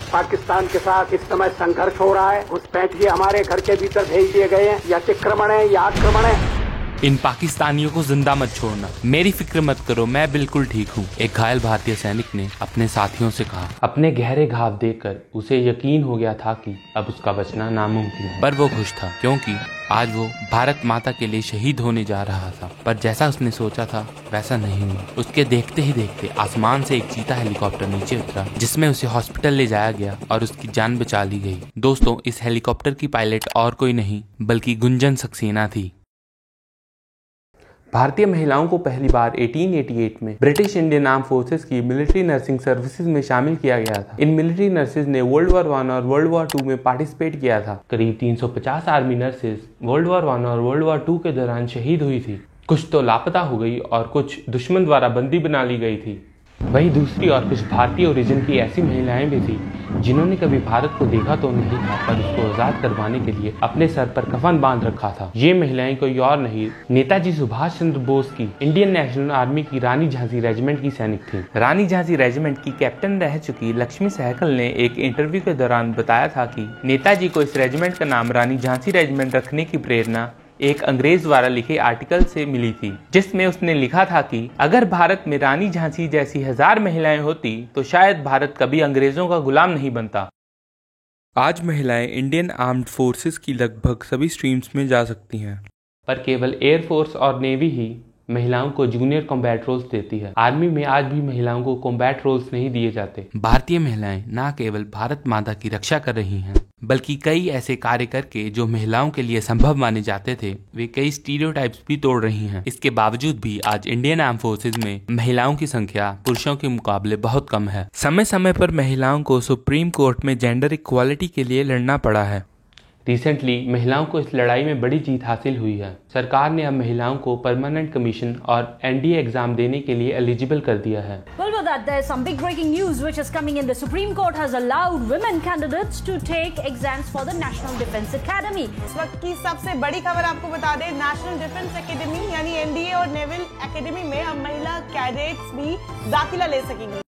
पाकिस्तान के साथ इस समय संघर्ष हो रहा है, घुसपैठिए हमारे घर के भीतर भेज दिए गए हैं, या अतिक्रमण है या आक्रमण है। इन पाकिस्तानियों को जिंदा मत छोड़ना, मेरी फिक्र मत करो, मैं बिल्कुल ठीक हूँ, एक घायल भारतीय सैनिक ने अपने साथियों से कहा। अपने गहरे घाव देखकर उसे यकीन हो गया था कि अब उसका बचना नामुमकिन है, पर वो खुश था क्योंकि आज वो भारत माता के लिए शहीद होने जा रहा था। पर जैसा उसने सोचा था वैसा नहीं हुआ। उसके देखते ही देखते आसमान से एक चीता हेलीकॉप्टर नीचे उतरा, जिसमें उसे हॉस्पिटल ले जाया गया और उसकी जान बचा ली गई। दोस्तों, इस हेलीकॉप्टर की पायलट और कोई नहीं बल्कि गुंजन सक्सेना थी। भारतीय महिलाओं को पहली बार 1888 में ब्रिटिश इंडियन आर्म फोर्सेस की मिलिट्री नर्सिंग सर्विसेज में शामिल किया गया था। इन मिलिट्री नर्सेज ने वर्ल्ड वॉर 1 और वर्ल्ड वॉर 2 में पार्टिसिपेट किया था। करीब 350 आर्मी नर्सेज वर्ल्ड वॉर 1 और वर्ल्ड वॉर 2 के दौरान शहीद हुई थी। कुछ तो लापता हो गई और कुछ दुश्मन द्वारा बंदी बना ली गई थी। वहीं दूसरी और कुछ भारतीय ओरिजिन की ऐसी महिलाएं भी थी जिन्होंने कभी भारत को देखा तो नहीं था, पर उसको आजाद करवाने के लिए अपने सर पर कफन बांध रखा था। ये महिलाएं कोई और नहीं, नेताजी सुभाष चंद्र बोस की इंडियन नेशनल आर्मी की रानी झांसी रेजिमेंट की सैनिक थी। रानी झांसी रेजिमेंट की कैप्टन रह चुकी लक्ष्मी सहगल ने एक इंटरव्यू के दौरान बताया था कि नेताजी को इस रेजिमेंट का नाम रानी झांसी रेजिमेंट रखने की प्रेरणा एक अंग्रेज द्वारा लिखे आर्टिकल से मिली थी, जिसमें उसने लिखा था कि अगर भारत में रानी झांसी जैसी 1000 महिलाएं होती तो शायद भारत कभी अंग्रेजों का गुलाम नहीं बनता। आज महिलाएं इंडियन आर्म्ड फोर्सेस की लगभग सभी स्ट्रीम्स में जा सकती हैं, पर केवल एयरफोर्स और नेवी ही महिलाओं को जूनियर कॉम्बैट रोल्स देती है। आर्मी में आज भी महिलाओं को कॉम्बैट रोल्स नहीं दिए जाते। भारतीय महिलाएं न केवल भारत माता की रक्षा कर रही हैं, बल्कि कई ऐसे कार्य करके जो महिलाओं के लिए संभव माने जाते थे, वे कई स्टीरियोटाइप्स भी तोड़ रही हैं। इसके बावजूद भी आज इंडियन आर्म फोर्सेज में महिलाओं की संख्या पुरुषों के मुकाबले बहुत कम है। समय समय पर महिलाओं को सुप्रीम कोर्ट में जेंडर इक्वालिटी के लिए लड़ना पड़ा है। रिसेंटली महिलाओं को इस लड़ाई में बड़ी जीत हासिल हुई है। सरकार ने अब महिलाओं को परमानेंट कमीशन और एनडीए एग्जाम देने के लिए एलिजिबल कर दिया है। Well, with that, there's some big breaking news which is coming in. The Supreme Court has allowed women candidates to take exams for the National Defence Academy. इस वक्त की सबसे बड़ी खबर आपको बता दें, नेशनल डिफेंस एकेडमी यानी एनडीए और नेवल एकेडमी में अब महिला कैडेट्स भी दाखिला ले सकेंगी।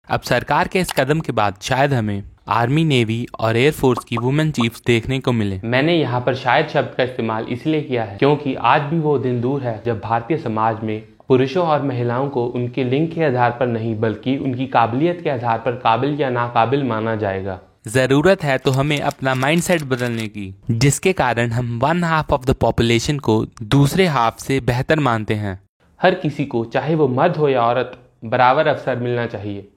अब सरकार के इस कदम के बाद शायद हमें आर्मी, नेवी और एयरफोर्स की वुमेन चीफ्स देखने को मिले। मैंने यहाँ पर शायद शब्द का इस्तेमाल इसलिए किया है क्योंकि आज भी वो दिन दूर है जब भारतीय समाज में पुरुषों और महिलाओं को उनके लिंग के आधार पर नहीं बल्कि उनकी काबिलियत के आधार पर काबिल या नाकाबिल माना जाएगा। जरूरत है तो हमें अपना माइंडसेट बदलने की, जिसके कारण हम 1/2 ऑफ द पॉपुलेशन को दूसरे हाफ से बेहतर मानते हैं। हर किसी को, चाहे वो मर्द हो या औरत, बराबर अवसर मिलना चाहिए।